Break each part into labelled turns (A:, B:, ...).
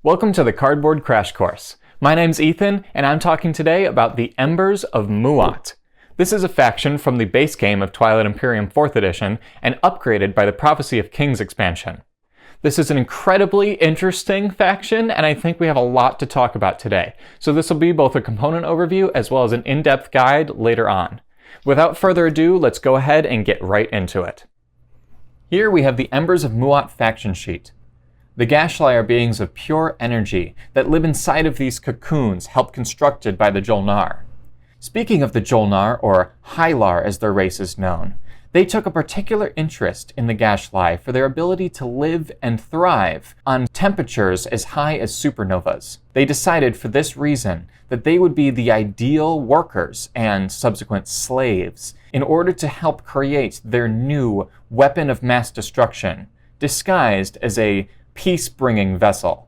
A: Welcome to the Cardboard Crash Course. My name's Ethan, and I'm talking today about the Embers of Muatt. This is a faction from the base game of Twilight Imperium 4th edition, and upgraded by the Prophecy of Kings expansion. This is an incredibly interesting faction, and I think we have a lot to talk about today, so this will be both a component overview as well as an in-depth guide later on. Without further ado, let's go ahead and get right into it. Here we have the Embers of Muatt faction sheet. The Gashly are beings of pure energy that live inside of these cocoons helped constructed by the Jolnar. Speaking of the Jolnar, or Hylar as their race is known, they took a particular interest in the Gashly for their ability to live and thrive on temperatures as high as supernovas. They decided for this reason that they would be the ideal workers and subsequent slaves in order to help create their new weapon of mass destruction, disguised as a peace-bringing vessel.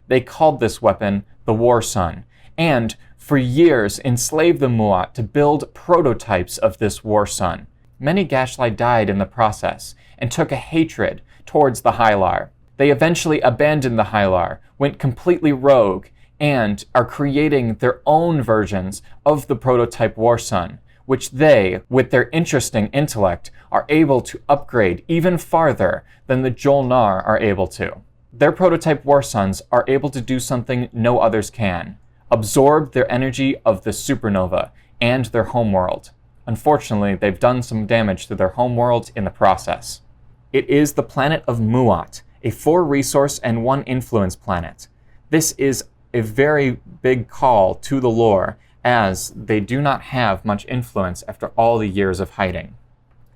A: They called this weapon the War Sun, and for years enslaved the Muatt to build prototypes of this War Sun. Many Gashly died in the process, and took a hatred towards the Hylar. They eventually abandoned the Hylar, went completely rogue, and are creating their own versions of the prototype War Sun, which they, with their interesting intellect, are able to upgrade even farther than the Jolnar are able to. Their prototype War Suns are able to do something no others can: absorb their energy of the supernova and their homeworld. Unfortunately, they've done some damage to their homeworld in the process. It is the planet of Muatt, a 4-resource and 1-influence planet. This is a very big call to the lore, as they do not have much influence after all the years of hiding.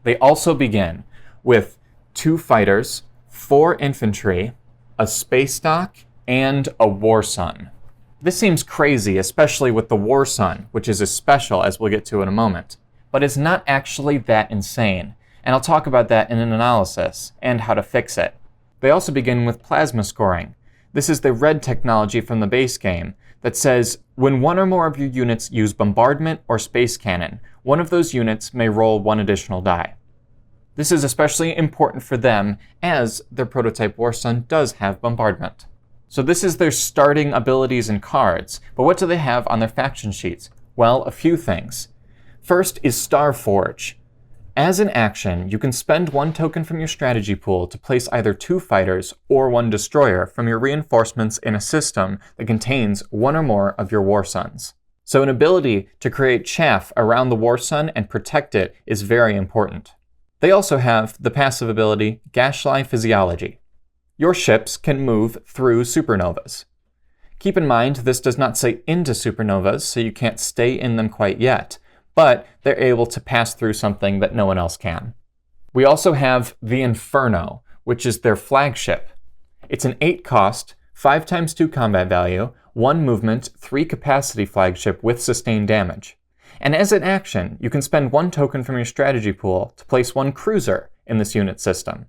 A: They also begin with 2 fighters, 4 infantry, a space dock, and a War Sun. This seems crazy, especially with the War Sun, which is as special as we'll get to in a moment. But it's not actually that insane, and I'll talk about that in an analysis, and how to fix it. They also begin with plasma scoring. This is the red technology from the base game that says, when one or more of your units use bombardment or space cannon, one of those units may roll 1 additional die. This is especially important for them, as their prototype War Sun does have bombardment. So this is their starting abilities and cards, but what do they have on their faction sheets? Well, a few things. First is Starforge. As an action, you can spend 1 token from your strategy pool to place either 2 fighters or 1 destroyer from your reinforcements in a system that contains 1 or more of your War Suns. So an ability to create chaff around the War Sun and protect it is very important. They also have the passive ability Gashly Physiology. Your ships can move through supernovas. Keep in mind this does not say into supernovas, so you can't stay in them quite yet, but they're able to pass through something that no one else can. We also have the Inferno, which is their flagship. It's an 8-cost, 5x2 combat value, 1 movement, 3 capacity flagship with sustained damage. And as an action, you can spend 1 token from your strategy pool to place 1 cruiser in this unit system.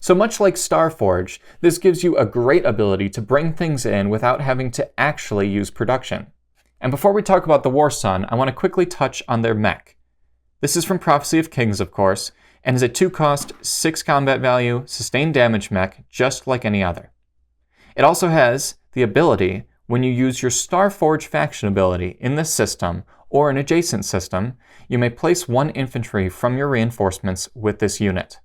A: So much like Starforge, this gives you a great ability to bring things in without having to actually use production. And before we talk about the War Sun, I want to quickly touch on their mech. This is from Prophecy of Kings, of course, and is a 2-cost, 6 combat value, sustained damage mech, just like any other. It also has the ability, when you use your Starforge faction ability in this system, or an adjacent system, you may place 1 infantry from your reinforcements with this unit.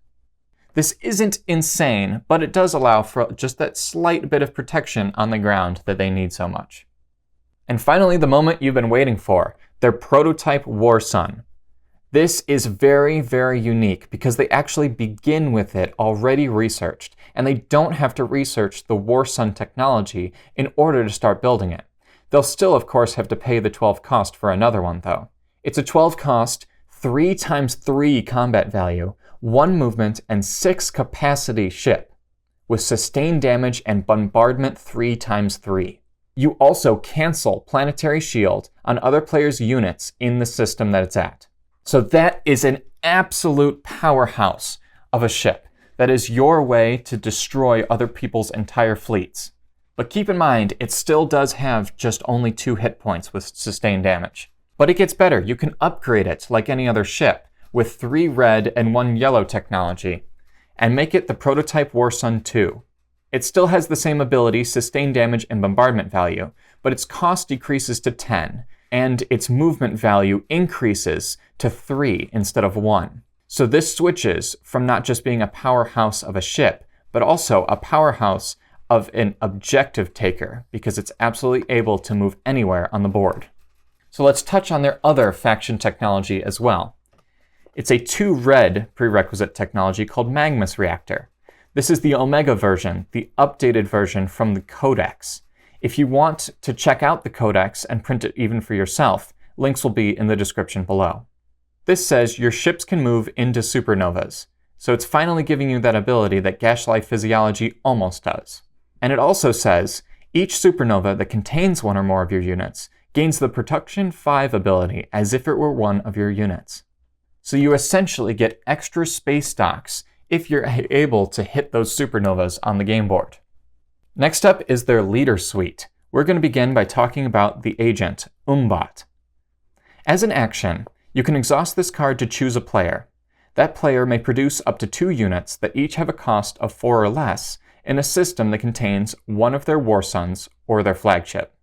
A: This isn't insane, but it does allow for just that slight bit of protection on the ground that they need so much. And finally, the moment you've been waiting for, their prototype War Sun. This is very, very unique because they actually begin with it already researched, and they don't have to research the War Sun technology in order to start building it. They'll still, of course, have to pay the 12 cost for another one, though. It's a 12 cost, 3x3 combat value, 1 movement, and 6 capacity ship, with sustained damage and bombardment 3x3. You also cancel Planetary Shield on other players' units in the system that it's at. So that is an absolute powerhouse of a ship. That is your way to destroy other people's entire fleets. But keep in mind, it still does have just only 2 hit points with sustained damage. But it gets better. You can upgrade it like any other ship with 3 red and 1 yellow technology, and make it the prototype War Sun 2. It still has the same ability, sustain damage and bombardment value, but its cost decreases to 10, and its movement value increases to 3 instead of 1. So this switches from not just being a powerhouse of a ship, but also a powerhouse of an objective taker, because it's absolutely able to move anywhere on the board. So let's touch on their other faction technology as well. It's a 2-red prerequisite technology called Magmus Reactor. This is the Omega version, the updated version from the Codex. If you want to check out the Codex and print it even for yourself, links will be in the description below. This says your ships can move into supernovas, so it's finally giving you that ability that Gaslight Physiology almost does. And it also says each supernova that contains one or more of your units gains the Production 5 ability as if it were one of your units. So you essentially get extra space docks if you're able to hit those supernovas on the game board. Next up is their leader suite. We're going to begin by talking about the agent, Umbat. As an action, you can exhaust this card to choose a player. That player may produce up to 2 units that each have a cost of 4 or less in a system that contains one of their war sons or their flagship.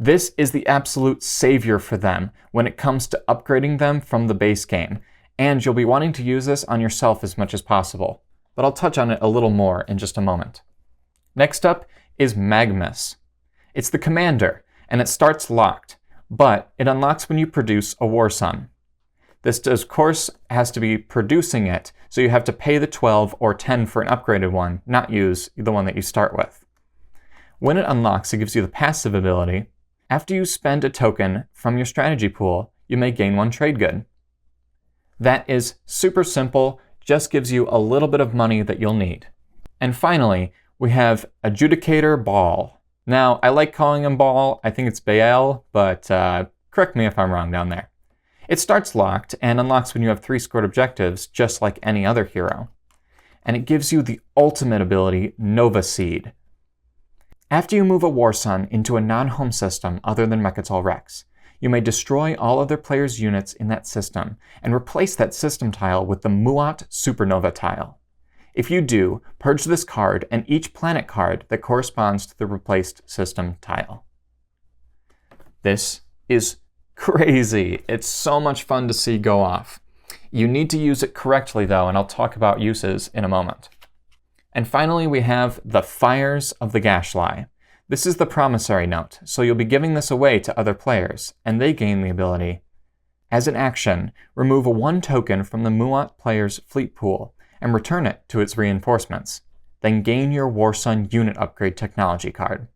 A: This is the absolute savior for them when it comes to upgrading them from the base game, and you'll be wanting to use this on yourself as much as possible, but I'll touch on it a little more in just a moment. Next up is Magmus. It's the commander, and it starts locked, but it unlocks when you produce a war son. This, of course, has to be producing it, so you have to pay the 12 or 10 for an upgraded one, not use the one that you start with. When it unlocks, it gives you the passive ability. After you spend a token from your strategy pool, you may gain 1 trade good. That is super simple, just gives you a little bit of money that you'll need. And finally, we have Adjudicator Baal. Now, I like calling him Baal, I think it's Baal, but correct me if I'm wrong down there. It starts locked and unlocks when you have 3 scored objectives, just like any other hero. And it gives you the ultimate ability, Nova Seed. After you move a war son into a non-home system other than Mechatol Rex, you may destroy all other players' units in that system and replace that system tile with the Muatt Supernova tile. If you do, purge this card and each planet card that corresponds to the replaced system tile. This is crazy. It's so much fun to see go off. You need to use it correctly though, and I'll talk about uses in a moment. And finally, we have the Fires of the Gashly. This is the promissory note, so you'll be giving this away to other players, and they gain the ability. As an action, remove a 1 token from the Muatt player's fleet pool and return it to its reinforcements. Then gain your Warsun unit upgrade technology card.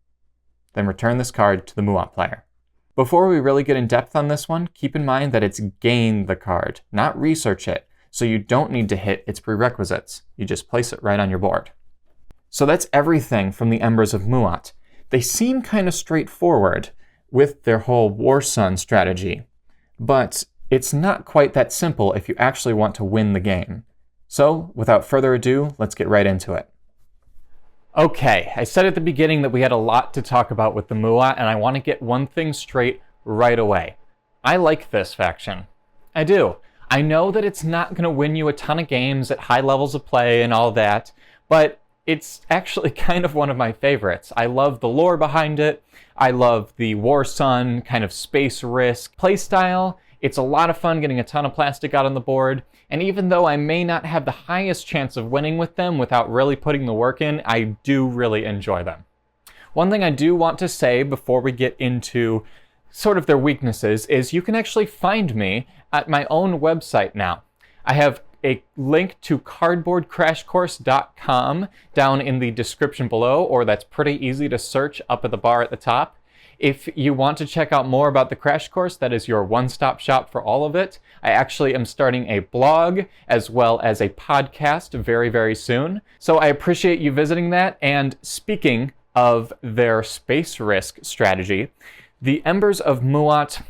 A: Then return this card to the Muatt player. Before we really get in depth on this one, keep in mind that it's gain the card, not research it, so you don't need to hit its prerequisites. You just place it right on your board. So that's everything from the Embers of Muatt. They seem kind of straightforward with their whole War Sun strategy, but it's not quite that simple if you actually want to win the game. So, without further ado, let's get right into it. Okay, I said at the beginning that we had a lot to talk about with the Muatt, and I want to get one thing straight right away. I like this faction. I do. I know that it's not going to win you a ton of games at high levels of play and all that, but it's actually kind of one of my favorites. I love the lore behind it. I love the War Sun kind of space risk playstyle. It's a lot of fun getting a ton of plastic out on the board, and even though I may not have the highest chance of winning with them without really putting the work in, I do really enjoy them. One thing I do want to say before we get into sort of their weaknesses is you can actually find me at my own website now. I have a link to cardboardcrashcourse.com down in the description below, or that's pretty easy to search up at the bar at the top. If you want to check out more about the Crash Course, that is your one-stop shop for all of it. I actually am starting a blog as well as a podcast very, very soon. So I appreciate you visiting that. And speaking of their space risk strategy, the Embers of Muatt,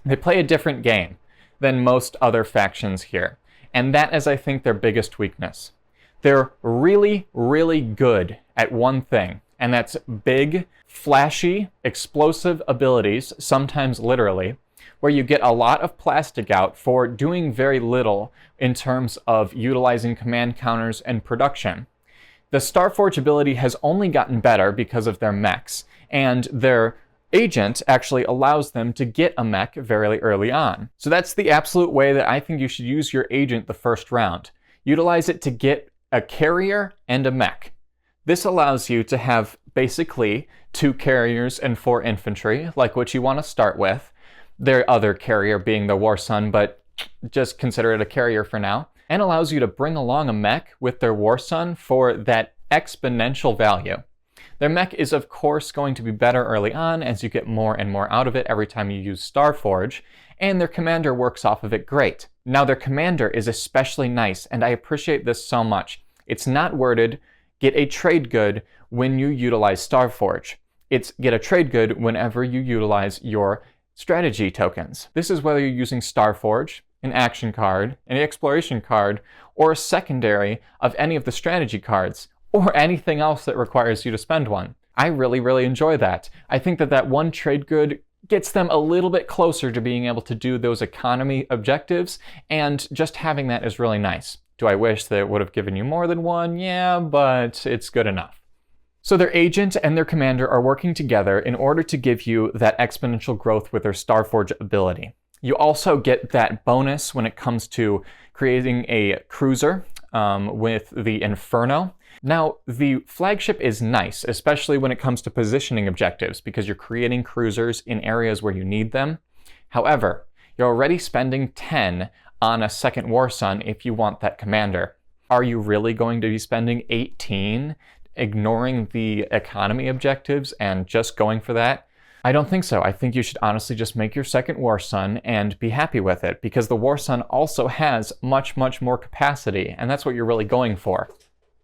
A: they play a different game than most other factions here. And that is, I think, their biggest weakness. They're really, really good at one thing, and that's big, flashy, explosive abilities, sometimes literally, where you get a lot of plastic out for doing very little in terms of utilizing command counters and production. The Starforge ability has only gotten better because of their mechs, and their agent actually allows them to get a mech very early on. So that's the absolute way that I think you should use your agent the first round. Utilize it to get a carrier and a mech. This allows you to have basically 2 carriers and 4 infantry, like what you want to start with. Their other carrier being the War Sun, but just consider it a carrier for now. And allows you to bring along a mech with their War Sun for that exponential value. Their mech is of course going to be better early on as you get more and more out of it every time you use Starforge, and their commander works off of it great. Now their commander is especially nice, and I appreciate this so much. It's not worded, get a trade good when you utilize Starforge. It's get a trade good whenever you utilize your strategy tokens. This is whether you're using Starforge, an action card, an exploration card, or a secondary of any of the strategy cards, or anything else that requires you to spend one. I really enjoy that. I think that one trade good gets them a little bit closer to being able to do those economy objectives, and just having that is really nice. Do I wish that it would have given you more than one? Yeah, but it's good enough. So their agent and their commander are working together in order to give you that exponential growth with their Starforge ability. You also get that bonus when it comes to creating a cruiser with the Inferno. Now, the flagship is nice, especially when it comes to positioning objectives, because you're creating cruisers in areas where you need them. However, you're already spending 10 on a second War Sun if you want that commander. Are you really going to be spending 18, ignoring the economy objectives and just going for that? I don't think so. I think you should honestly just make your second War Sun and be happy with it, because the War Sun also has much more capacity, and that's what you're really going for.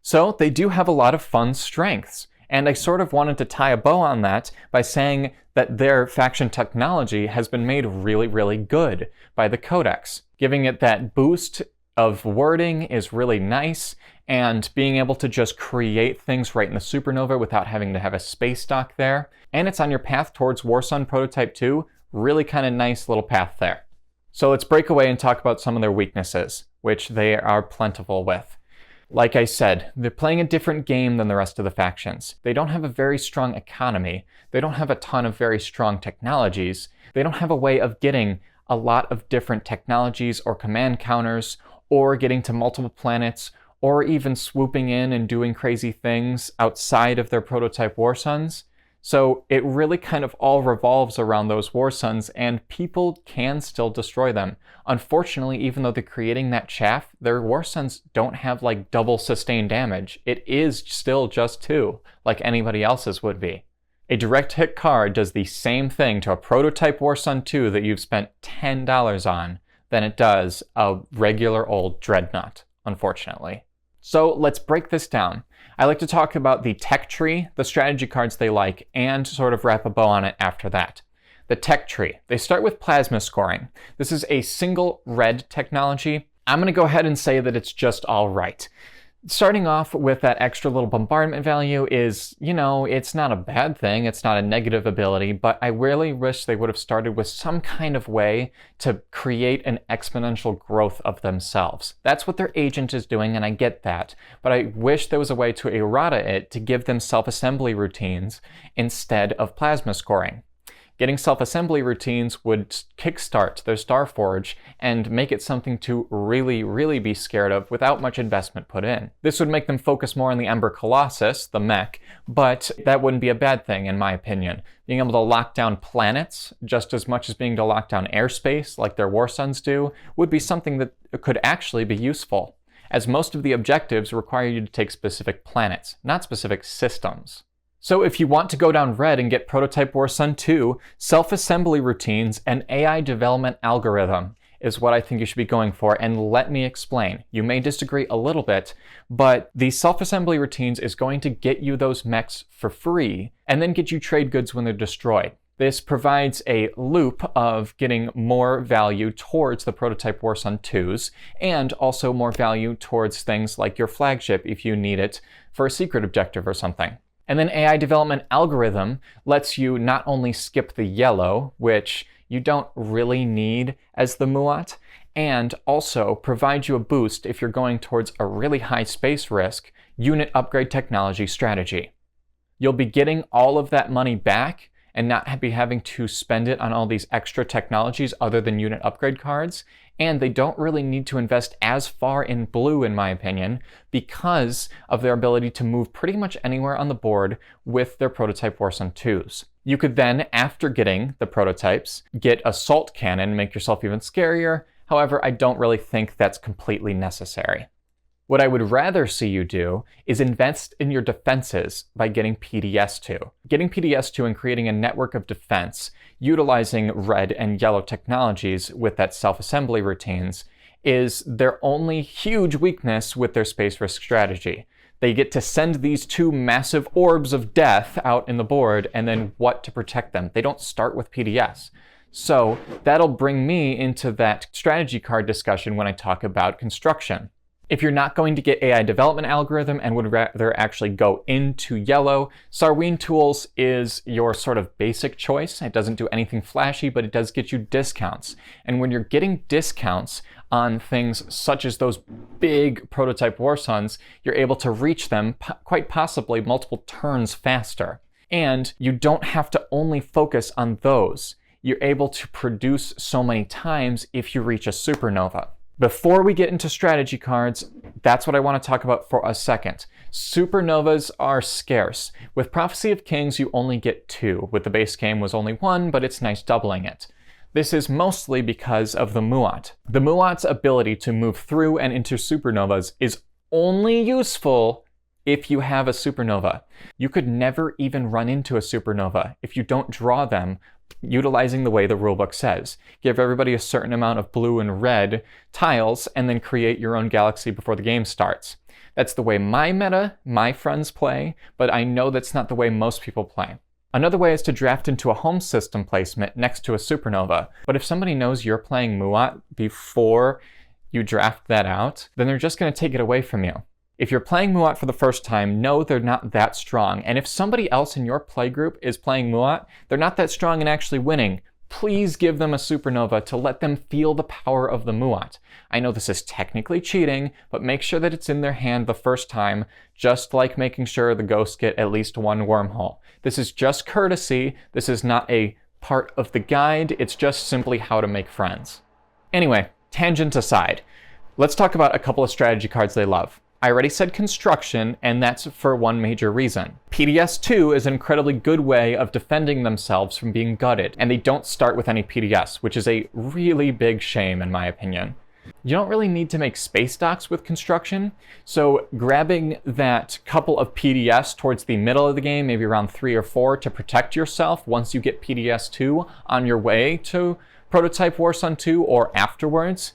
A: So they do have a lot of fun strengths, and I sort of wanted to tie a bow on that by saying that their faction technology has been made really good by the Codex. Giving it that boost of wording is really nice, and being able to just create things right in the supernova without having to have a space dock there. And it's on your path towards War Sun Prototype 2, really kind of nice little path there. So let's break away and talk about some of their weaknesses, which they are plentiful with. Like I said, they're playing a different game than the rest of the factions. They don't have a very strong economy. They don't have a ton of very strong technologies. They don't have a way of getting a lot of different technologies or command counters, or getting to multiple planets, or even swooping in and doing crazy things outside of their prototype War Suns. So it really kind of all revolves around those War Suns, and people can still destroy them. Unfortunately, even though they're creating that chaff, their War Suns don't have like double sustained damage. It is still just 2, like anybody else's would be. A direct hit card does the same thing to a prototype War Sun 2 that you've spent $10 on than it does a regular old Dreadnought, unfortunately. So let's break this down. I like to talk about the tech tree, the strategy cards they like, and sort of wrap a bow on it after that. The tech tree. They start with plasma scoring. This is a single red technology. I'm going to go ahead and say that it's just all right. Starting off with that extra little bombardment value is, it's not a bad thing. It's not a negative ability, but I really wish they would have started with some kind of way to create an exponential growth of themselves. That's what their agent is doing, and I get that, but I wish there was a way to errata it to give them self-assembly routines instead of plasma scoring. Getting self-assembly routines would kickstart their Starforge and make it something to really be scared of without much investment put in. This would make them focus more on the Ember Colossus, the mech, but that wouldn't be a bad thing in my opinion. Being able to lock down planets just as much as being able to lock down airspace like their War Suns do would be something that could actually be useful, as most of the objectives require you to take specific planets, not specific systems. So if you want to go down red and get Prototype War Sun 2, self-assembly routines and AI development algorithm is what I think you should be going for, and let me explain. You may disagree a little bit, but the self-assembly routines is going to get you those mechs for free, and then get you trade goods when they're destroyed. This provides a loop of getting more value towards the Prototype War Sun 2s, and also more value towards things like your flagship if you need it for a secret objective or something. And then AI development algorithm lets you not only skip the yellow, which you don't really need as the Muatt, and also provide you a boost if you're going towards a really high space risk. unit upgrade technology strategy. You'll be getting all of that money back and not be having to spend it on all these extra technologies other than unit upgrade cards, and they don't really need to invest as far in blue, in my opinion, because of their ability to move pretty much anywhere on the board with their prototype Warsun 2s. You could then, after getting the prototypes, get Assault Cannon, make yourself even scarier. However, I don't really think that's completely necessary. What I would rather see you do is invest in your defenses by getting PDS2. Getting PDS2 and creating a network of defense, utilizing red and yellow technologies with that self-assembly routines, is their only huge weakness with their space risk strategy. They get to send these two massive orbs of death out in the board, and then what to protect them? They don't start with PDS. So that'll bring me into that strategy card discussion when I talk about construction. If you're not going to get AI development algorithm and would rather actually go into yellow, Sarween Tools is your sort of basic choice. It doesn't do anything flashy, but it does get you discounts. And when you're getting discounts on things such as those big prototype Warsuns, you're able to reach them quite possibly multiple turns faster. And you don't have to only focus on those. You're able to produce so many times if you reach a supernova. Before we get into strategy cards, that's what I want to talk about for a second. Supernovas are scarce. With Prophecy of Kings, you only get 2. With the base game was only 1, but it's nice doubling it. This is mostly because of the Muatt. The Muatt's ability to move through and into supernovas is only useful if you have a supernova. You could never even run into a supernova if you don't draw them utilizing the way the rulebook says. Give everybody a certain amount of blue and red tiles and then create your own galaxy before the game starts. That's the way my friends play, but I know that's not the way most people play. Another way is to draft into a home system placement next to a supernova, but if somebody knows you're playing Muatt before you draft that out, then they're just going to take it away from you. If you're playing Muatt for the first time, know they're not that strong. And if somebody else in your playgroup is playing Muatt, they're not that strong and actually winning. Please give them a supernova to let them feel the power of the Muatt. I know this is technically cheating, but make sure that it's in their hand the first time, just like making sure the ghosts get at least 1 wormhole. This is just courtesy. This is not a part of the guide. It's just simply how to make friends. Anyway, tangent aside, let's talk about a couple of strategy cards they love. I already said construction, and that's for one major reason. PDS2 is an incredibly good way of defending themselves from being gutted, and they don't start with any PDS, which is a really big shame in my opinion. You don't really need to make space docks with construction, so grabbing that couple of PDS towards the middle of the game, maybe around 3 or 4, to protect yourself once you get PDS2 on your way to Prototype Warsun 2 or afterwards,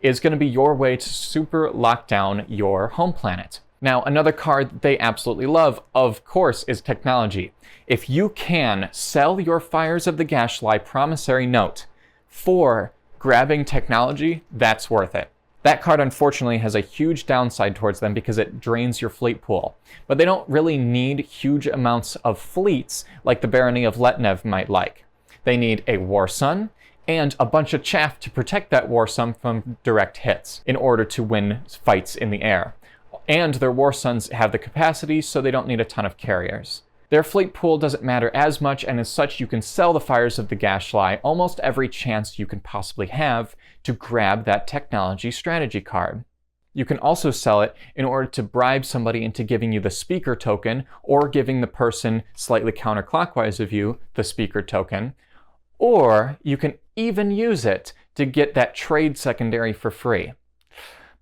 A: is going to be your way to super lock down your home planet. Now, another card that they absolutely love, of course, is technology. If you can sell your Fires of the Gashly promissory note for grabbing technology, that's worth it. That card, unfortunately, has a huge downside towards them because it drains your fleet pool. But they don't really need huge amounts of fleets like the Barony of Letnev might like. They need a Warsun and a bunch of chaff to protect that Warsun from direct hits in order to win fights in the air. And their Warsuns have the capacity, so they don't need a ton of carriers. Their fleet pool doesn't matter as much, and as such you can sell the Fires of the Gashly almost every chance you can possibly have to grab that technology strategy card. You can also sell it in order to bribe somebody into giving you the speaker token, or giving the person slightly counterclockwise of you the speaker token, or you can even use it to get that trade secondary for free.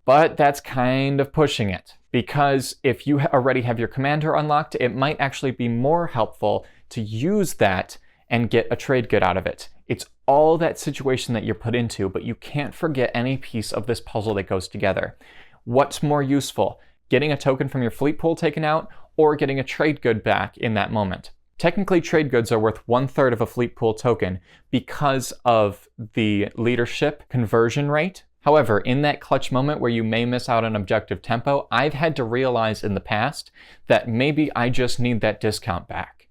A: But that's kind of pushing it, because if you already have your commander unlocked, it might actually be more helpful to use that and get a trade good out of it. It's all that situation that you're put into, but you can't forget any piece of this puzzle that goes together. What's more useful, getting a token from your fleet pool taken out, or getting a trade good back in that moment? Technically, trade goods are worth 1/3 of a fleet pool token because of the leadership conversion rate. However, in that clutch moment where you may miss out on objective tempo, I've had to realize in the past that maybe I just need that discount back.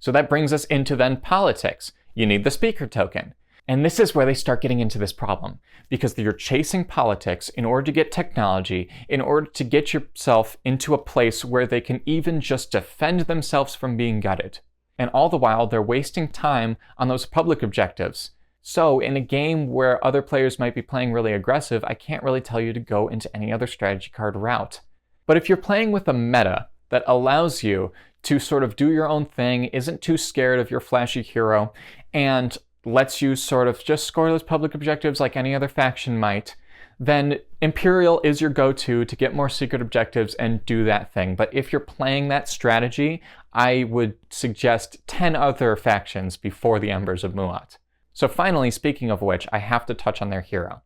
A: So that brings us into then politics. You need the speaker token. And this is where they start getting into this problem, because you're chasing politics in order to get technology, in order to get yourself into a place where they can even just defend themselves from being gutted. And all the while, they're wasting time on those public objectives. So in a game where other players might be playing really aggressive, I can't really tell you to go into any other strategy card route. But if you're playing with a meta that allows you to sort of do your own thing, isn't too scared of your flashy hero, and lets you sort of just score those public objectives like any other faction might, then Imperial is your go-to to get more secret objectives and do that thing. But if you're playing that strategy, I would suggest 10 other factions before the Embers of Muatt. So finally, speaking of which, I have to touch on their hero.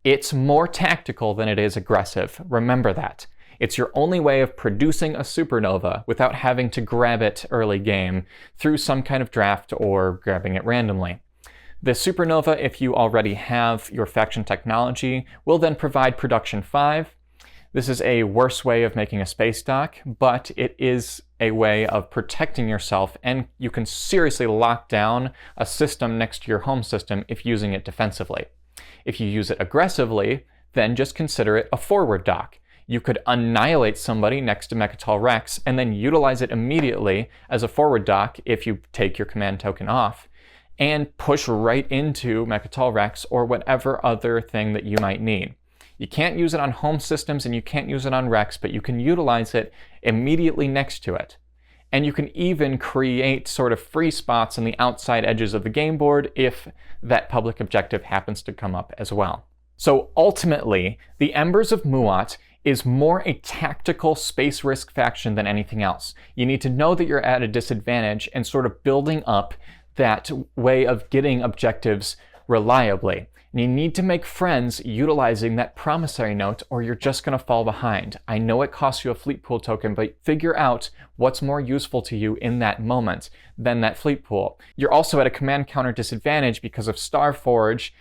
A: It's more tactical than it is aggressive. Remember that. It's your only way of producing a supernova without having to grab it early game through some kind of draft or grabbing it randomly. The supernova, if you already have your faction technology, will then provide production 5. This is a worse way of making a space dock, but it is a way of protecting yourself, and you can seriously lock down a system next to your home system if using it defensively. If you use it aggressively, then just consider it a forward dock. You could annihilate somebody next to Mechatol Rex and then utilize it immediately as a forward dock if you take your command token off, and push right into Mechatol Rex or whatever other thing that you might need. You can't use it on home systems and you can't use it on Rex, but you can utilize it immediately next to it. And you can even create sort of free spots on the outside edges of the game board if that public objective happens to come up as well. So ultimately, the Embers of Muatt is more a tactical space risk faction than anything else. You need to know that you're at a disadvantage and sort of building up that way of getting objectives reliably. And you need to make friends utilizing that promissory note or you're just going to fall behind. I know it costs you a fleet pool token, but figure out what's more useful to you in that moment than that fleet pool. You're also at a command counter disadvantage because of Starforge,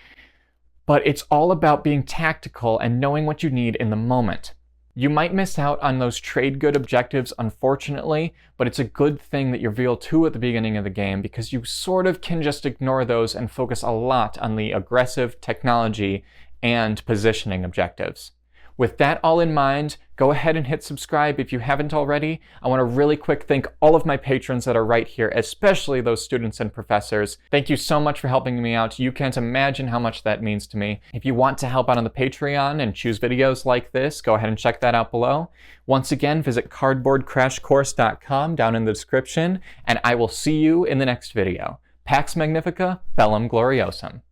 A: but it's all about being tactical and knowing what you need in the moment. You might miss out on those trade good objectives, unfortunately, but it's a good thing that you reveal 2 at the beginning of the game because you sort of can just ignore those and focus a lot on the aggressive technology and positioning objectives. With that all in mind, go ahead and hit subscribe if you haven't already. I want to really quick thank all of my patrons that are right here, especially those students and professors. Thank you so much for helping me out. You can't imagine how much that means to me. If you want to help out on the Patreon and choose videos like this, go ahead and check that out below. Once again, visit cardboardcrashcourse.com down in the description, and I will see you in the next video. Pax Magnifica, Bellum Gloriosum.